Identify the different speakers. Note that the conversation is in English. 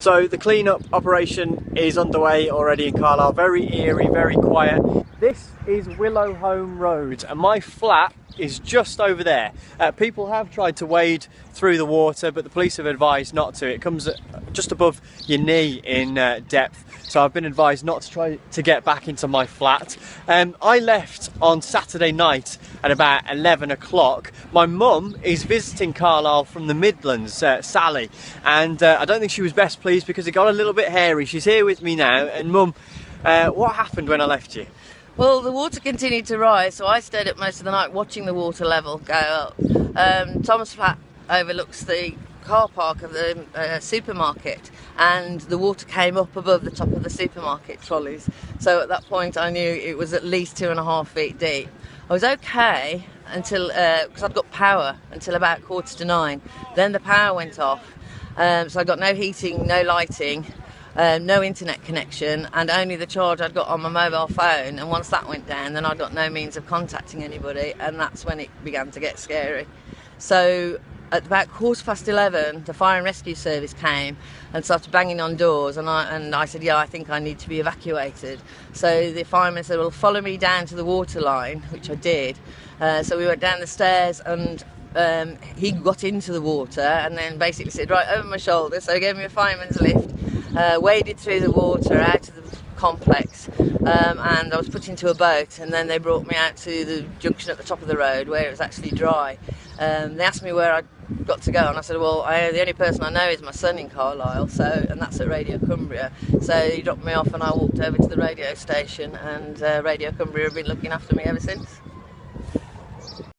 Speaker 1: So the clean-up operation is underway already in Carlisle. Very eerie, very quiet. This is Willowholme Road and my flat is just over there. People have tried to wade through the water, but the police have advised not to. It comes at just above your knee in depth, so I've been advised not to try to get back into my flat. I left on Saturday night at about 11 o'clock. My mum is visiting Carlisle from the Midlands, Sally, and I don't think she was best pleased because it got a little bit hairy. She's here with me now, and Mum, what happened when I left you?
Speaker 2: Well, the water continued to rise, so I stayed up most of the night watching the water level go up. Tom's flat overlooks the car park of the supermarket, and the water came up above the top of the supermarket trolleys. So at that point I knew it was at least 2.5 feet deep. I was okay until, because I'd got power until about 9:15. Then the power went off, so I got no heating, no lighting. No internet connection, and only the charge I'd got on my mobile phone, and once that went down then I got no means of contacting anybody, and that's when it began to get scary. So at about 11:15 the fire and rescue service came and started banging on doors, and I said, yeah, I think I need to be evacuated. So the fireman said, well, follow me down to the water line, which I did. So we went down the stairs, and he got into the water and then basically said, right over my shoulder, so he gave me a fireman's lift. Waded through the water out of the complex, and I was put into a boat, and then they brought me out to the junction at the top of the road where it was actually dry. They asked me where I'd got to go, and I said, well, the only person I know is my son in Carlisle, and that's at Radio Cumbria. So he dropped me off and I walked over to the radio station, and Radio Cumbria have been looking after me ever since.